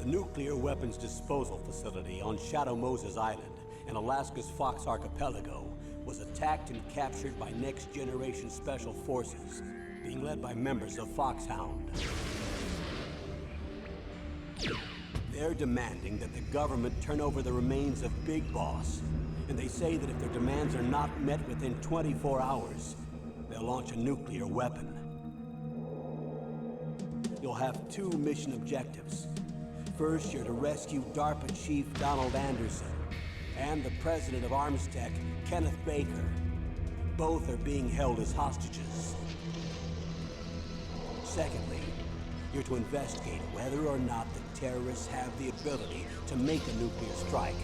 The nuclear weapons disposal facility on Shadow Moses Island in Alaska's Fox Archipelago was attacked and captured by Next Generation Special Forces, being led by members of Foxhound. They're demanding that the government turn over the remains of Big Boss, and they say that if their demands are not met within 24 hours, they'll launch a nuclear weapon. You'll have two mission objectives. First, you're to rescue DARPA Chief Donald Anderson and the president of Armstech, Kenneth Baker. Both are being held as hostages. Secondly, you're to investigate whether or not the terrorists have the ability to make a nuclear strike,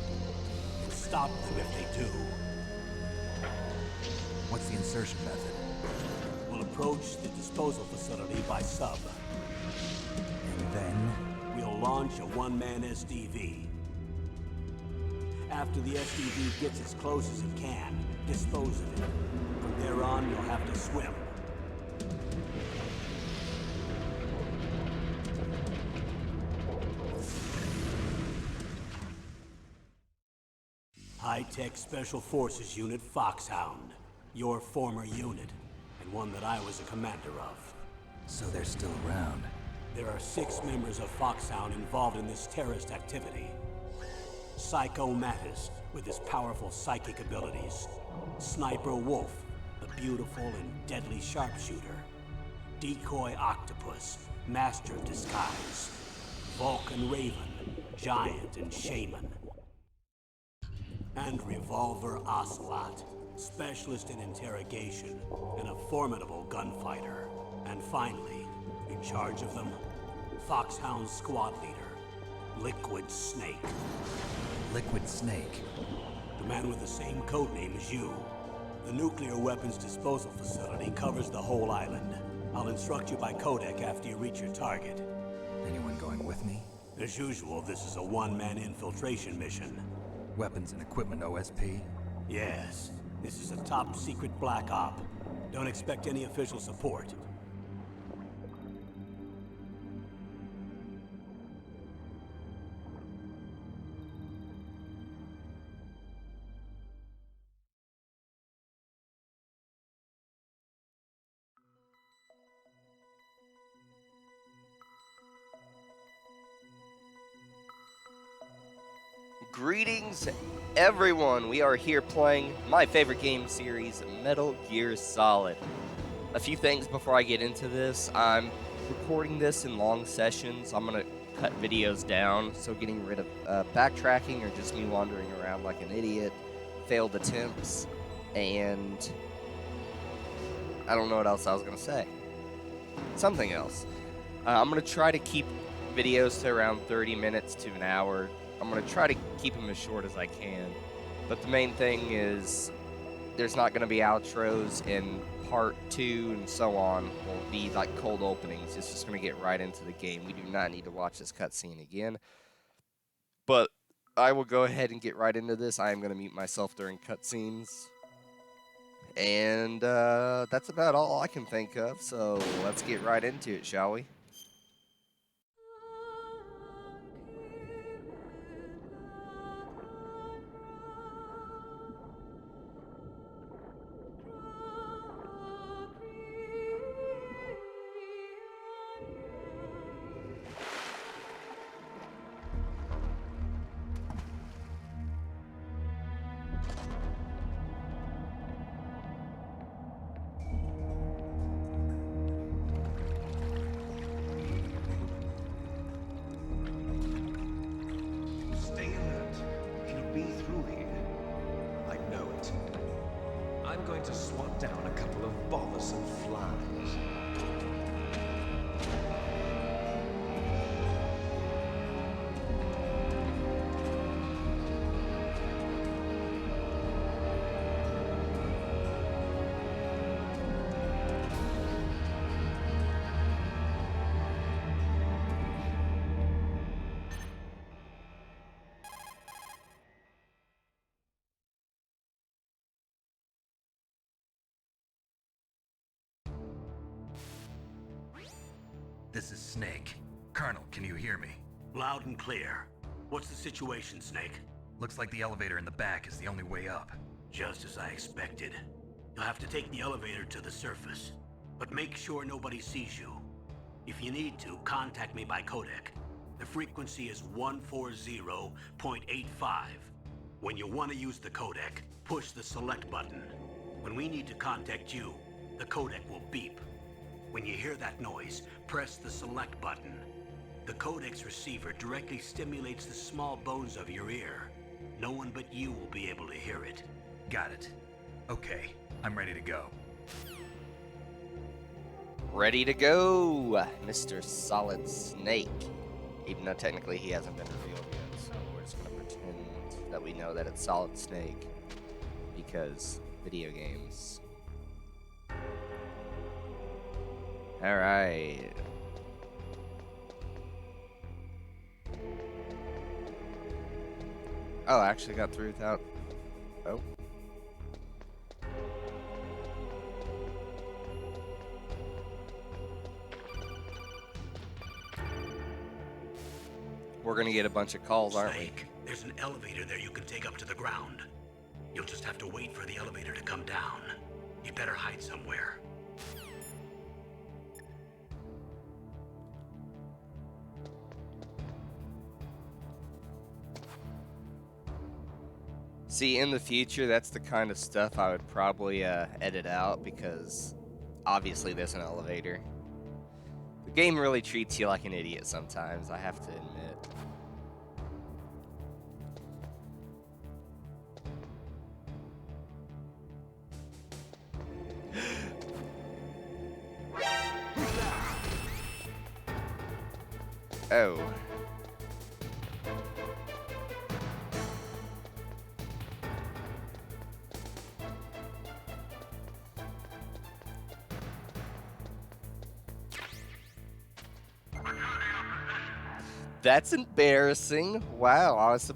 and stop them if they do. What's the insertion method? We'll approach the disposal facility by sub. And then? We'll launch a one-man SDV. After the SDV gets as close as it can, dispose of it. From there on, you'll have to swim. High-Tech Special Forces Unit Foxhound. Your former unit, and one that I was a commander of. So they're still around. There are 6 members of Foxhound involved in this terrorist activity. Psycho Mattis, with his powerful psychic abilities. Sniper Wolf, the beautiful and deadly sharpshooter. Decoy Octopus, master of disguise. Vulcan Raven, giant and shaman. And Revolver Ocelot, specialist in interrogation and a formidable gunfighter. And finally, in charge of them, Foxhound's squad leader, Liquid Snake. Liquid Snake? The man with the same codename as you. The nuclear weapons disposal facility covers the whole island. I'll instruct you by codec after you reach your target. Anyone going with me? As usual, this is a one-man infiltration mission. Weapons and equipment OSP? Yes. This is a top-secret black op. Don't expect any official support. Greetings, everyone. We are here playing my favorite game series, Metal Gear Solid. A few things before I get into this. I'm recording this in long sessions. I'm going to cut videos down, so getting rid of backtracking or just me wandering around like an idiot, failed attempts, and I don't know what else I was going to say. Something else. I'm going to try to keep videos to around 30 minutes to an hour. I'm going to try to keep them as short as I can. But the main thing is there's not going to be outros in part 2 and so on. Will be like cold openings. It's just going to get right into the game. We do not need to watch this cutscene again. But I will go ahead and get right into this. I am going to mute myself during cutscenes. And that's about all I can think of. So let's get right into it, shall we? To swat down a couple of bothersome flies. This is Snake. Colonel, can you hear me? Loud and clear. What's the situation, Snake? Looks like the elevator in the back is the only way up. Just as I expected. You'll have to take the elevator to the surface, but make sure nobody sees you. If you need to, contact me by codec. The frequency is 140.85. When you want to use the codec, push the select button. When we need to contact you, the codec will beep. When you hear that noise, press the select button. The codec's receiver directly stimulates the small bones of your ear. No one but you will be able to hear it. Got it. Okay, I'm ready to go. Ready to go, Mr. Solid Snake. Even though technically he hasn't been revealed yet, so we're just gonna pretend that we know that it's Solid Snake. Because video games. Alright. Oh, I actually got through without... Oh. We're gonna get a bunch of calls, aren't we? Snake, there's an elevator there you can take up to the ground. You'll just have to wait for the elevator to come down. You'd better hide somewhere. See, in the future, that's the kind of stuff I would probably edit out because obviously there's an elevator. The game really treats you like an idiot sometimes, I have to admit. Oh. That's embarrassing. Wow, I was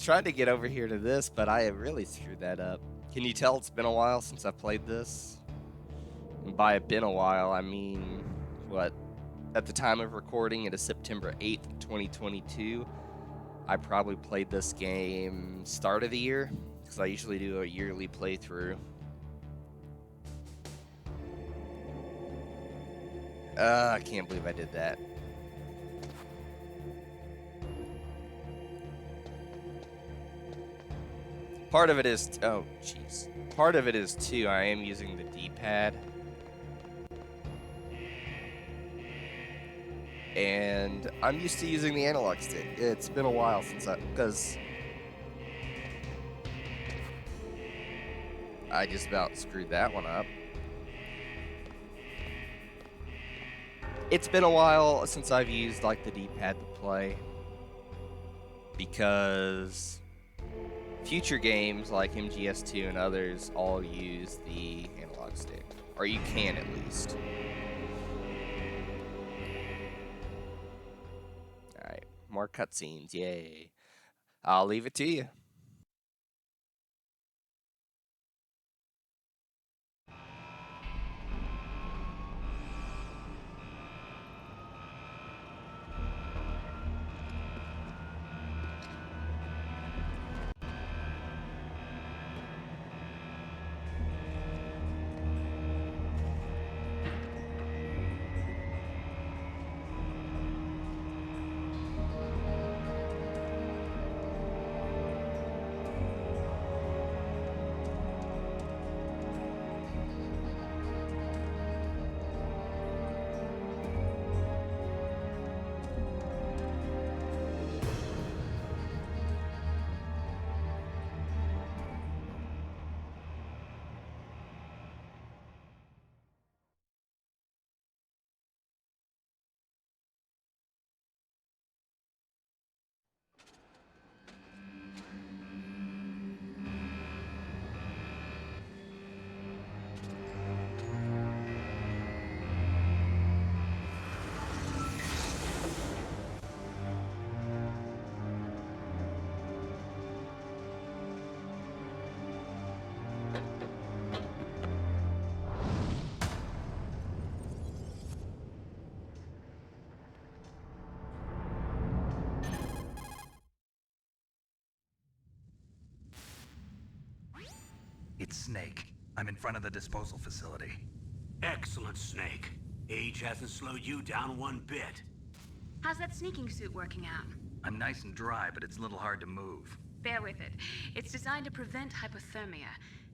trying to get over here to this, but I have really screwed that up. Can you tell it's been a while since I played this? And by been a while, I mean, what? At the time of recording, it is September 8th, 2022. I probably played this game start of the year, because I usually do a yearly playthrough. I can't believe I did that. Part of it is, oh jeez. Part of it is too, I am using the D-pad. And I'm used to using the analog stick. It's been a while since because I just about screwed that one up. It's been a while since I've used like the D-pad to play. Because future games like MGS2 and others all use the analog stick. Or you can at least. Alright, more cutscenes, yay. I'll leave it to you. It's Snake. I'm in front of the disposal facility. Excellent, Snake. Age hasn't slowed you down one bit. How's that sneaking suit working out? I'm nice and dry, but it's a little hard to move. Bear with it. It's designed to prevent hypothermia.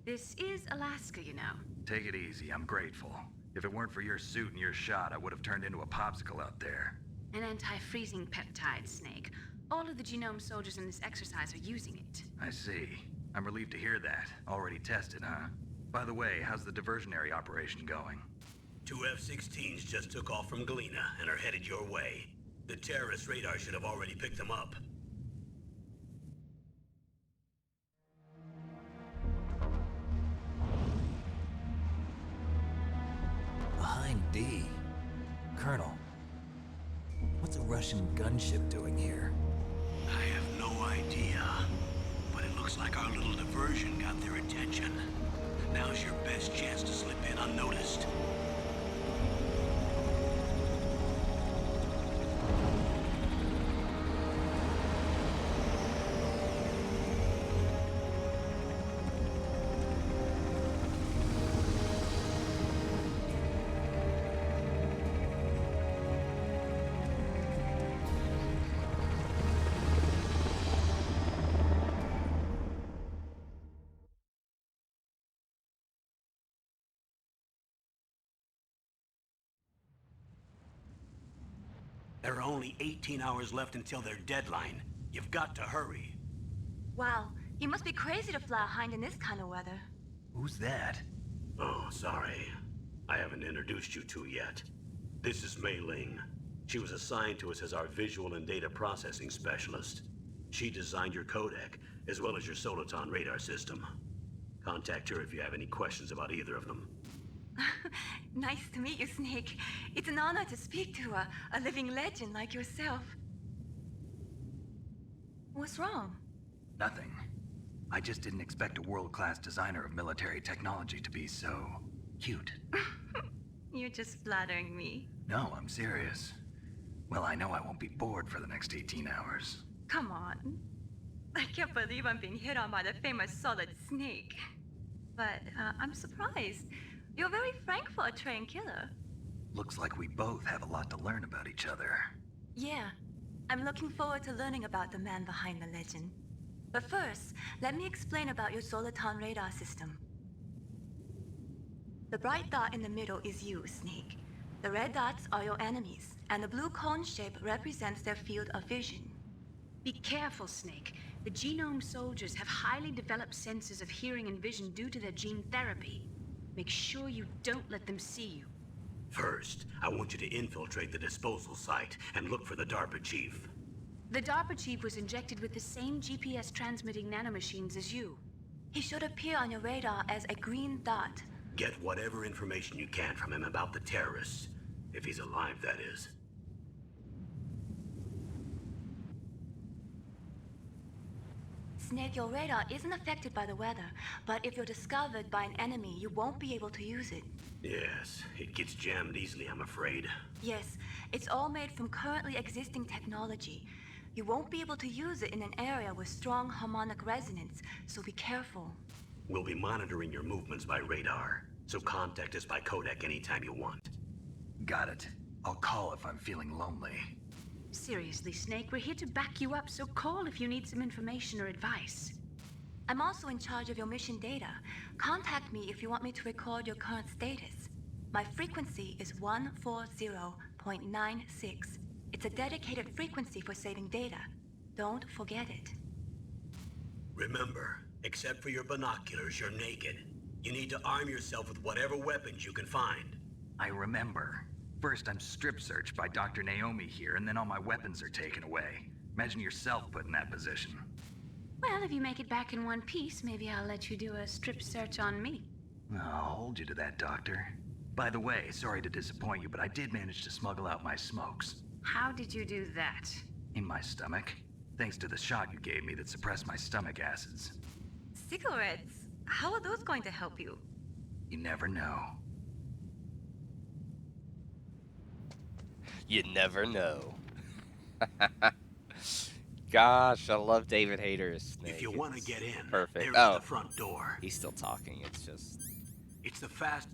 This is Alaska, you know. Take it easy, I'm grateful. If it weren't for your suit and your shot, I would have turned into a popsicle out there. An anti-freezing peptide, Snake. All of the genome soldiers in this exercise are using it. I see. I'm relieved to hear that. Already tested, huh? By the way, how's the diversionary operation going? 2 F-16s just took off from Galena and are headed your way. The terrorist radar should have already picked them up. Behind D. Colonel, what's a Russian gunship doing here? I have no idea, but it looks like our little diversion got their attention. Now's your best chance to slip in unnoticed. There are only 18 hours left until their deadline. You've got to hurry. Wow, you must be crazy to fly a hind in this kind of weather. Who's that? Oh, sorry. I haven't introduced you to yet. This is Mei Ling. She was assigned to us as our visual and data processing specialist. She designed your codec, as well as your Soliton radar system. Contact her if you have any questions about either of them. Nice to meet you, Snake. It's an honor to speak to a living legend like yourself. What's wrong? Nothing. I just didn't expect a world-class designer of military technology to be so cute. You're just flattering me. No, I'm serious. Well, I know I won't be bored for the next 18 hours. Come on. I can't believe I'm being hit on by the famous Solid Snake. But I'm surprised. You're very frank for a trained killer. Looks like we both have a lot to learn about each other. Yeah, I'm looking forward to learning about the man behind the legend. But first, let me explain about your Soliton radar system. The bright dot in the middle is you, Snake. The red dots are your enemies, and the blue cone shape represents their field of vision. Be careful, Snake. The genome soldiers have highly developed senses of hearing and vision due to their gene therapy. Make sure you don't let them see you. First, I want you to infiltrate the disposal site and look for the DARPA chief. The DARPA chief was injected with the same GPS transmitting nanomachines as you. He should appear on your radar as a green dot. Get whatever information you can from him about the terrorists. If he's alive, that is. Snake, your radar isn't affected by the weather, but if you're discovered by an enemy, you won't be able to use it. Yes, it gets jammed easily, I'm afraid. Yes, it's all made from currently existing technology. You won't be able to use it in an area with strong harmonic resonance, so be careful. We'll be monitoring your movements by radar, so contact us by codec anytime you want. Got it. I'll call if I'm feeling lonely. Seriously, Snake, we're here to back you up, so call if you need some information or advice. I'm also in charge of your mission data. Contact me if you want me to record your current status. My frequency is 140.96. It's a dedicated frequency for saving data. Don't forget it. Remember, except for your binoculars, you're naked. You need to arm yourself with whatever weapons you can find. I remember. First, I'm strip searched by Dr. Naomi here, and then all my weapons are taken away. Imagine yourself put in that position. Well, if you make it back in one piece, maybe I'll let you do a strip search on me. I'll hold you to that, Doctor. By the way, sorry to disappoint you, but I did manage to smuggle out my smokes. How did you do that? In my stomach. Thanks to the shot you gave me that suppressed my stomach acids. Cigarettes? How are those going to help you? You never know. You never know. gosh, I love David Hayter as Snake. If you want to It's get in, perfect. there's the front door. He's still talking. It's just It's the fast.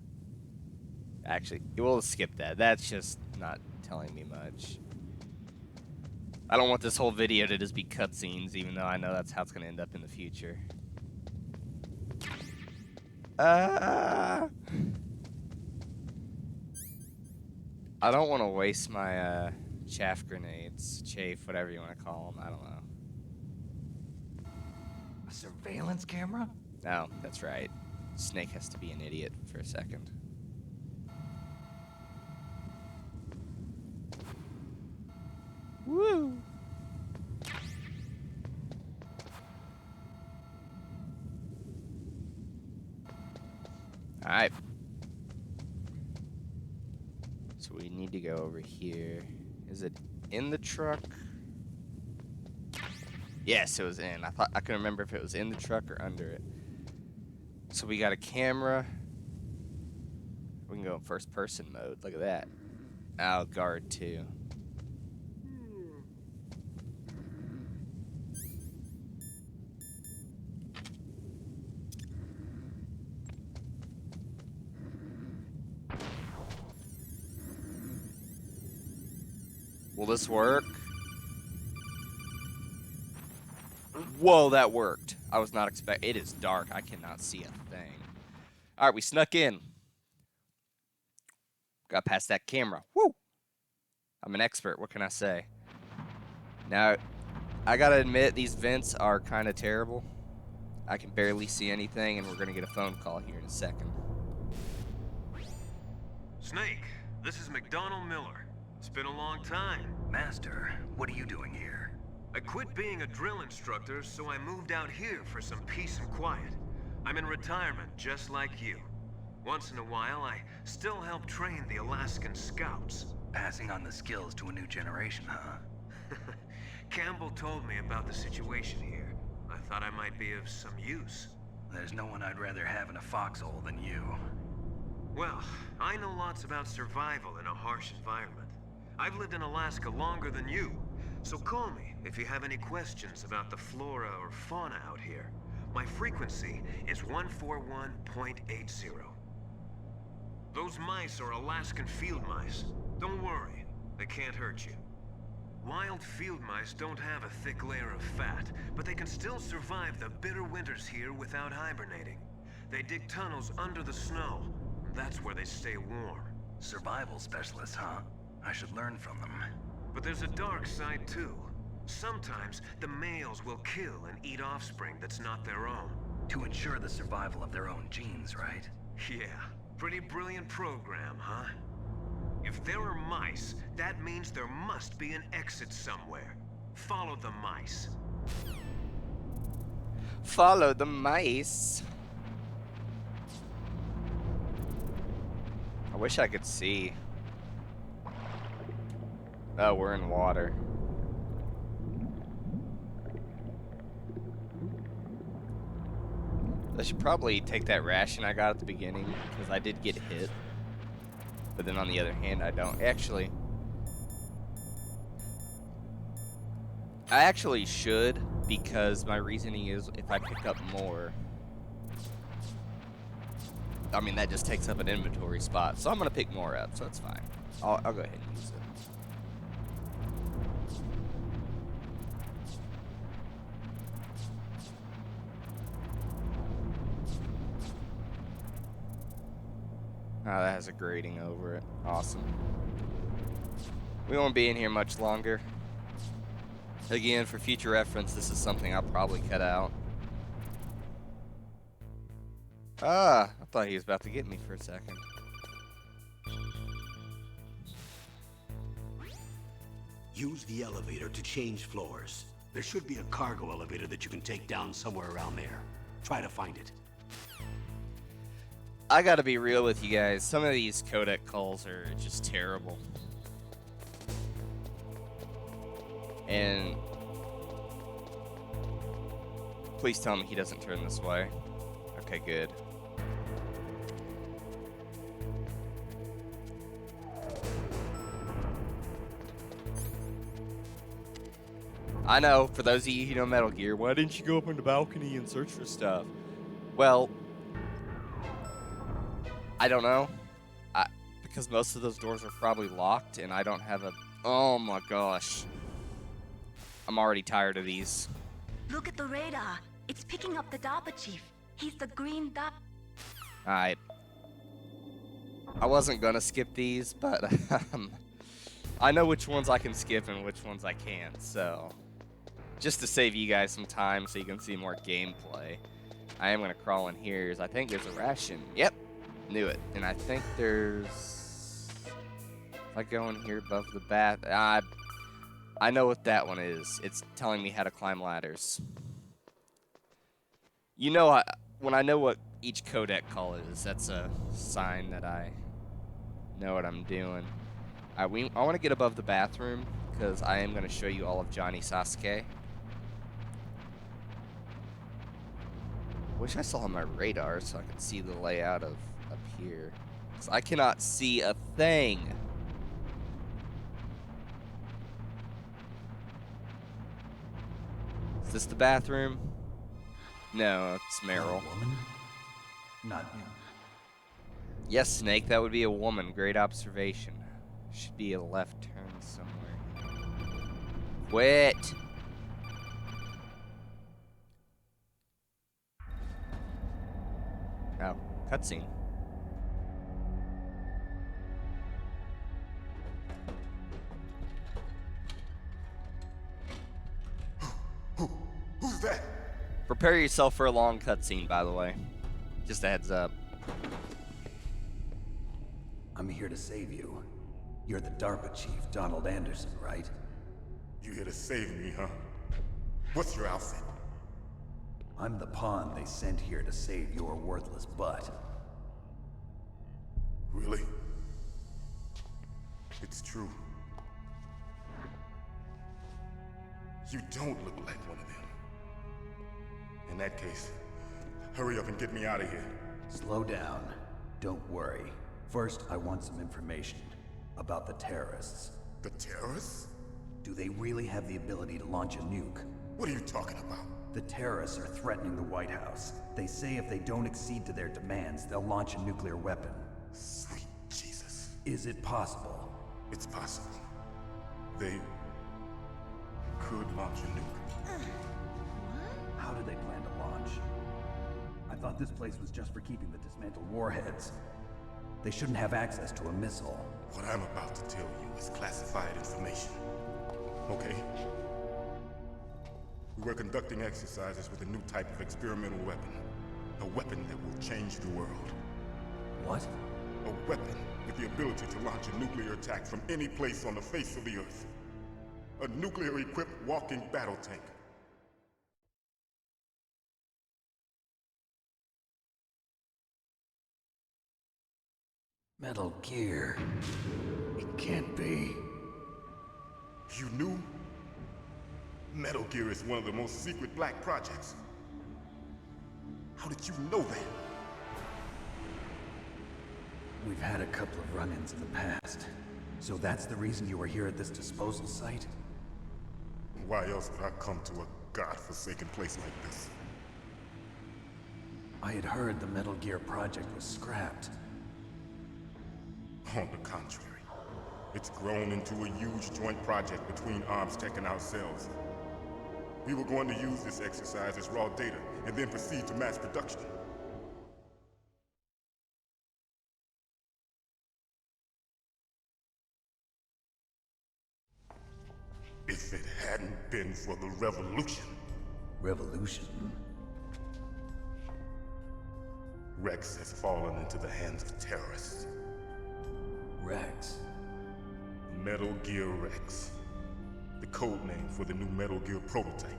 actually we'll skip that. That's just not telling me much. I don't want this whole video to just be cutscenes, even though I know that's how it's gonna end up in the future. I don't want to waste my chaff grenades, chafe, whatever you want to call them. I don't know. A surveillance camera? No, that's right. Snake has to be an idiot for a second. Woo! Alright. So we need to go over here. Is it in the truck? Yes, it was in. I couldn't remember if it was in the truck or under it. So we got a camera. We can go in first person mode. Look at that. Oh, guard too. Will this work? Whoa, that worked. I was not expecting. It is dark. I cannot see a thing. All right, we snuck in. Got past that camera. Woo! I'm an expert. What can I say? Now, I gotta admit, these vents are kind of terrible. I can barely see anything, and we're gonna get a phone call here in a second. Snake, this is McDonald Miller. It's been a long time. Master, what are you doing here? I quit being a drill instructor, so I moved out here for some peace and quiet. I'm in retirement, just like you. Once in a while, I still help train the Alaskan Scouts. Passing on the skills to a new generation, huh? Campbell told me about the situation here. I thought I might be of some use. There's no one I'd rather have in a foxhole than you. Well, I know lots about survival in a harsh environment. I've lived in Alaska longer than you, so call me if you have any questions about the flora or fauna out here. My frequency is 141.80. Those mice are Alaskan field mice. Don't worry, they can't hurt you. Wild field mice don't have a thick layer of fat, but they can still survive the bitter winters here without hibernating. They dig tunnels under the snow. That's where they stay warm. Survival specialists, huh? I should learn from them. But there's a dark side too. Sometimes the males will kill and eat offspring that's not their own. To ensure the survival of their own genes, right? Yeah, pretty brilliant program, huh? If there are mice, that means there must be an exit somewhere. Follow the mice. Follow the mice. I wish I could see. Oh, we're in water. I should probably take that ration I got at the beginning, because I did get hit. But then on the other hand, I don't. Actually, I actually should, because my reasoning is if I pick up more, I mean, that just takes up an inventory spot. So I'm going to pick more up, so it's fine. I'll go ahead and use it. Oh, that has a grating over it. Awesome. We won't be in here much longer. Again, for future reference, this is something I'll probably cut out. Ah, I thought he was about to get me for a second. Use the elevator to change floors. There should be a cargo elevator that you can take down somewhere around there. Try to find it. I gotta be real with you guys. Some of these codec calls are just terrible. And please tell me he doesn't turn this way. Okay, good. I know, for those of you who know Metal Gear, why didn't you go up on the balcony and search for stuff? Well, I don't know. Because most of those doors are probably locked, and I don't have a... Oh my gosh. I'm already tired of these. Look at the radar. It's picking up the DARPA chief. He's the green dot. Alright. I wasn't gonna skip these, but I know which ones I can skip and which ones I can't, so... Just to save you guys some time so you can see more gameplay, I am gonna crawl in here. I think there's a ration. Yep, knew it. And I think there's... If I go in here above the bath... I know what that one is. It's telling me how to climb ladders. You know, when I know what each codec call is, that's a sign that I know what I'm doing. I want to get above the bathroom, because I am going to show you all of Johnny Sasuke. Wish I saw my radar so I could see the layout of up here. 'Cause I cannot see a thing. Is this the bathroom? No, it's Meryl. Woman? Not him. Yes, Snake, that would be a woman. Great observation. Should be a left turn somewhere. Quit! Oh, cutscene. Who's that? Prepare yourself for a long cutscene, by the way. Just a heads up. I'm here to save you. You're the DARPA chief, Donald Anderson, right? You here to save me, huh? What's your outfit? I'm the pawn they sent here to save your worthless butt. Really? It's true. You don't look like one of them. In that case, hurry up and get me out of here. Slow down. Don't worry. First, I want some information about the terrorists. The terrorists? Do they really have the ability to launch a nuke? What are you talking about? The terrorists are threatening the White House. They say if they don't accede to their demands, they'll launch a nuclear weapon. Sweet Jesus. Is it possible? It's possible. They could launch a nuke. How do they plan to launch? I thought this place was just for keeping the dismantled warheads. They shouldn't have access to a missile. What I'm about to tell you is classified information. Okay? We were conducting exercises with a new type of experimental weapon. A weapon that will change the world. What? A weapon with the ability to launch a nuclear attack from any place on the face of the Earth. A nuclear-equipped walking battle tank. Metal Gear. It can't be. You knew? Metal Gear is one of the most secret black projects. How did you know that? We've had a couple of run-ins in the past. So that's the reason you were here at this disposal site? Why else would I come to a godforsaken place like this? I had heard the Metal Gear project was scrapped. On the contrary, it's grown into a huge joint project between ArmsTech and ourselves. We were going to use this exercise as raw data, and then proceed to mass production. If it hadn't been for the revolution... Revolution? Rex has fallen into the hands of terrorists. Rex? Metal Gear Rex. The code name for the new Metal Gear prototype.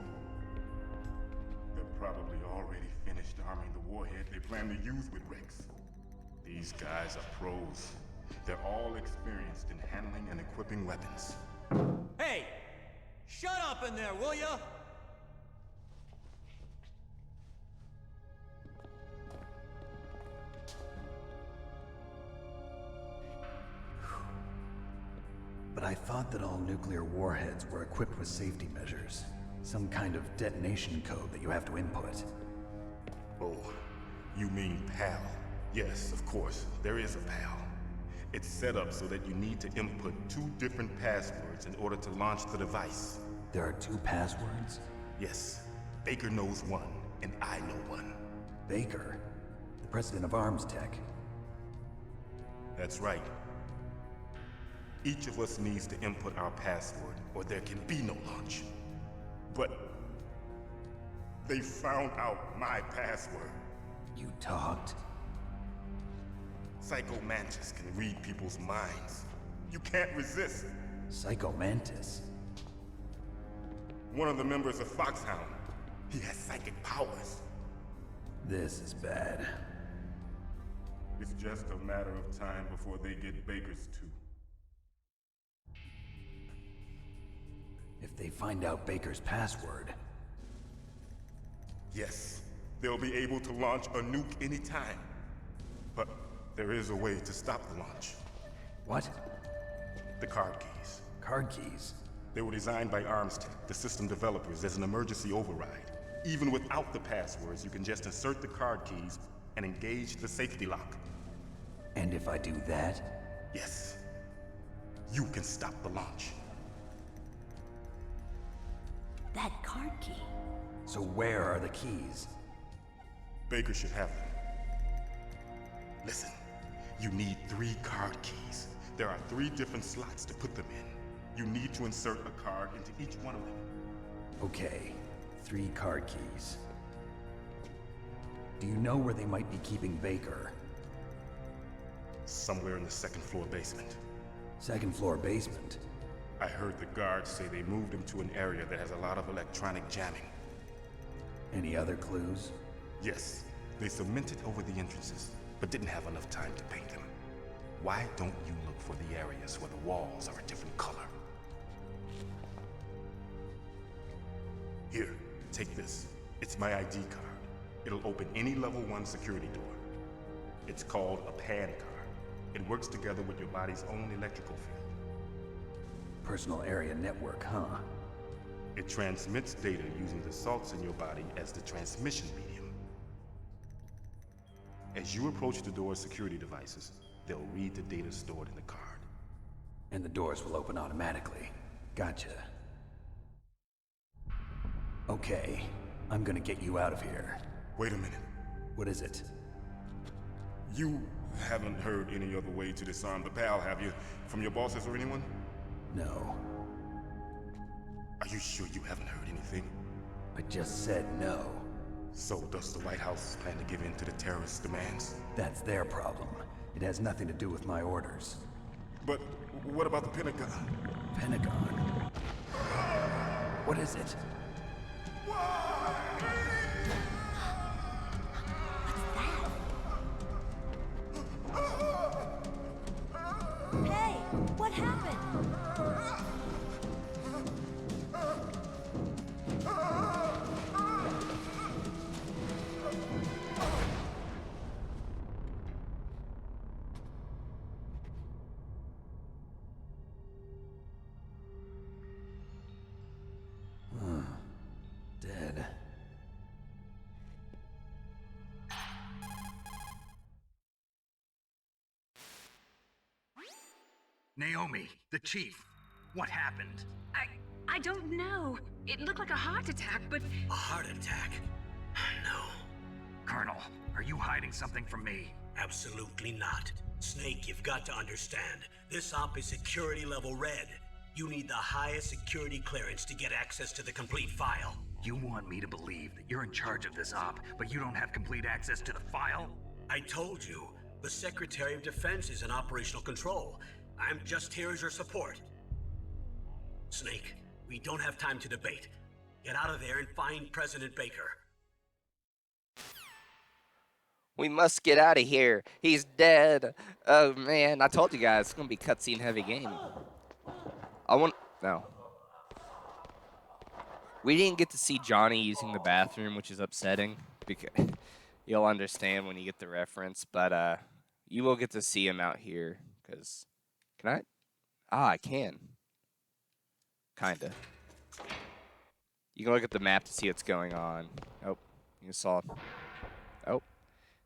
They're probably already finished arming the warhead they plan to use with Rex. These guys are pros. They're all experienced in handling and equipping weapons. Hey! Shut up in there, will ya? But I thought thought that all nuclear warheads were equipped with safety measures. Some kind of detonation code that you have to input. Oh, you mean PAL? Yes, of course, there is a PAL. It's set up so that you need to input 2 different passwords in order to launch the device. There are 2 passwords? Yes, Baker knows one, and I know one. Baker? The president of Arms Tech. That's right. Each of us needs to input our password, or there can be no launch. But they found out my password. You talked? Psycho Mantis can read people's minds. You can't resist. Psycho Mantis? One of the members of Foxhound. He has psychic powers. This is bad. It's just a matter of time before they get Baker's too. If they find out Baker's password... Yes, they'll be able to launch a nuke anytime. But there is a way to stop the launch. What? The card keys. Card keys? They were designed by Armstech, the system developers, as an emergency override. Even without the passwords, you can just insert the card keys and engage the safety lock. And if I do that? Yes. You can stop the launch. That card key. So where are the keys? Baker should have them. Listen, you need 3 card keys. There are 3 different slots to put them in. You need to insert a card into each one of them. Okay, 3 card keys. Do you know where they might be keeping Baker? Somewhere in the 2nd floor basement. 2nd floor basement? I heard the guards say they moved him to an area that has a lot of electronic jamming. Any other clues? Yes, they cemented over the entrances, but didn't have enough time to paint them. Why don't you look for the areas where the walls are a different color? Here, take this. It's my ID card. It'll open any level 1 security door. It's called a PAN card. It works together with your body's own electrical field. Personal area network, huh? It transmits data using the salts in your body as the transmission medium. As you approach the door's security devices, they'll read the data stored in the card. And the doors will open automatically. Gotcha. Okay, I'm gonna get you out of here. Wait a minute. What is it? You haven't heard any other way to disarm the PAL, have you? From your bosses or anyone? No. Are you sure you haven't heard anything? I just said no. So does the White House plan to give in to the terrorists' demands? That's their problem. It has nothing to do with my orders. But what about the Pentagon? Pentagon? What is it? Hey, what happened? Dead. Naomi, the chief. What happened? I don't know. It looked like a heart attack, but... A heart attack? No, Colonel, are you hiding something from me? absolutely not. Snake, you've got to understand. This op is security level red. You need the highest security clearance to get access to the complete file. You want me to believe that you're in charge of this op, but you don't have complete access to the file? I told you, the Secretary of Defense is in operational control. I'm just here as your support. Snake, we don't have time to debate. Get out of there and find President Baker. We must get out of here. He's dead. Oh man, I told you guys it's gonna be cutscene heavy game. No. We didn't get to see Johnny using the bathroom, which is upsetting because you'll understand when you get the reference. But you will get to see him out here. Cause can I? I can. Kinda. You can look at the map to see what's going on. Oh, you saw. Oh,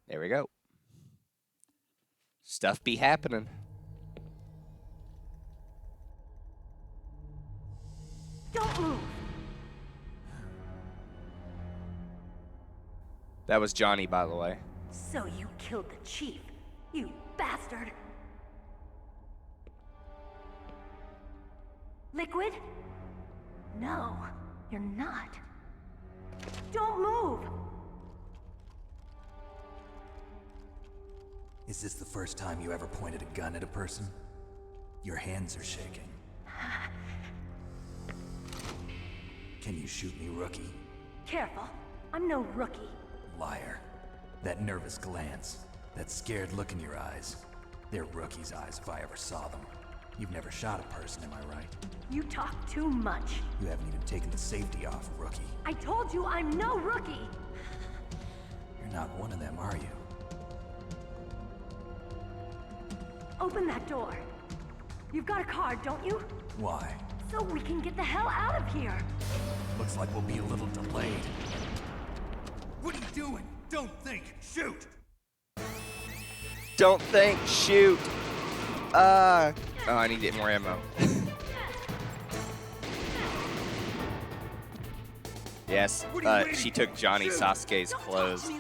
there we go. Stuff be happening. Don't move! That was Johnny, by the way. So you killed the chief, you bastard! Liquid? No, you're not. Don't move! Is this the first time you ever pointed a gun at a person? Your hands are shaking. Can you shoot me, rookie? Careful, I'm no rookie. Liar. That nervous glance, that scared look in your eyes. They're rookie's eyes if I ever saw them. You've never shot a person, am I right? You talk too much. You haven't even taken the safety off, rookie. I told you I'm no rookie! You're not one of them, are you? Open that door. You've got a card, don't you? Why? So we can get the hell out of here. Looks like we'll be a little delayed. What are you doing? Don't think. Shoot! Don't think, shoot. Oh, I need to get more ammo. Yes, she took Johnny Sasuke's clothes.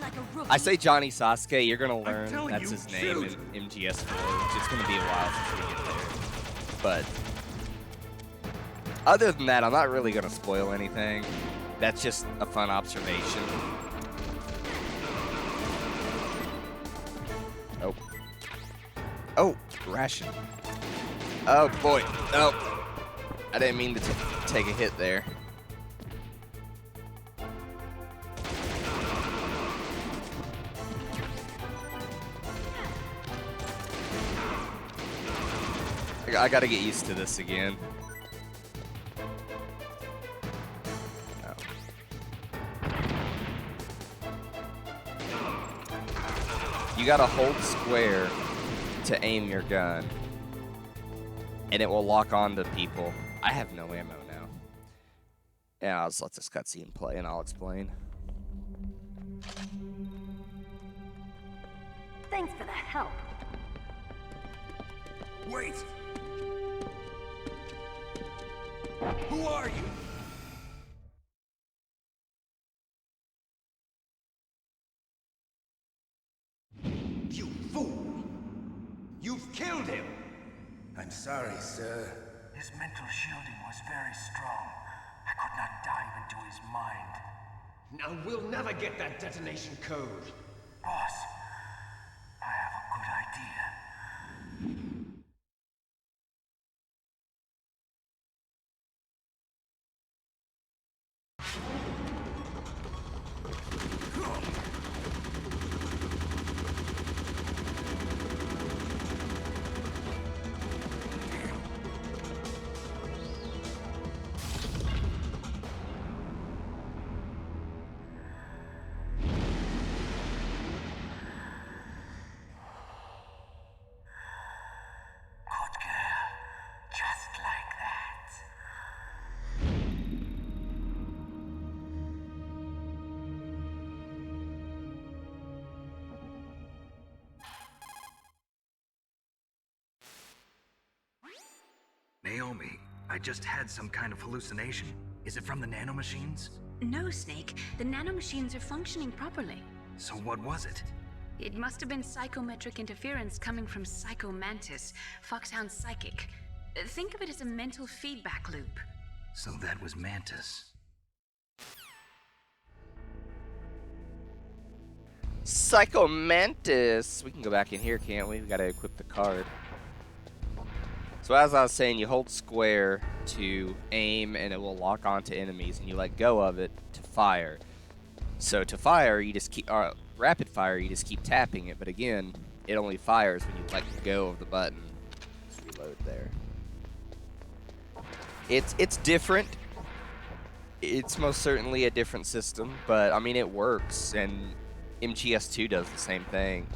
I say Johnny Sasuke, you're gonna learn that's his name in MGS4, which is gonna be a while since we get there. But other than that, I'm not really gonna spoil anything. That's just a fun observation. Oh. Oh, ration. Oh boy. Oh. I didn't mean to take a hit there. I gotta get used to this again. You gotta hold square to aim your gun, and it will lock on to people. I have no ammo now. Yeah, I'll just let this cutscene play and I'll explain. Thanks for the help. Wait! Who are you? You fool! You've killed him! I'm sorry, sir. His mental shielding was very strong. I could not dive into his mind. Now we'll never get that detonation code. Boss, I have a good idea. Naomi, I just had some kind of hallucination. Is it from the nanomachines? No, Snake. The nanomachines are functioning properly. So what was it? It must have been psychometric interference coming from Psycho Mantis, Foxhound's psychic. Think of it as a mental feedback loop. So that was Mantis. Psycho Mantis! We can go back in here, can't we? We gotta equip the card. So as I was saying, you hold square to aim and it will lock onto enemies, and you let go of it to fire. So to fire, you just keep, rapid fire, you just keep tapping it, but again, it only fires when you let go of the button. Let's reload there. It's different. It's most certainly a different system, but I mean it works, and MGS2 does the same thing.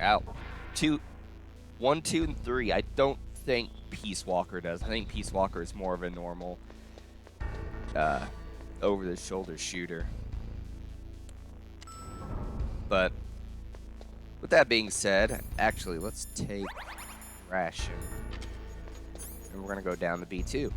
1, 2, and 3. I don't think Peace Walker does. I think Peace Walker is more of a normal over-the-shoulder shooter. But with that being said, actually, let's take ration. And we're going to go down to B2.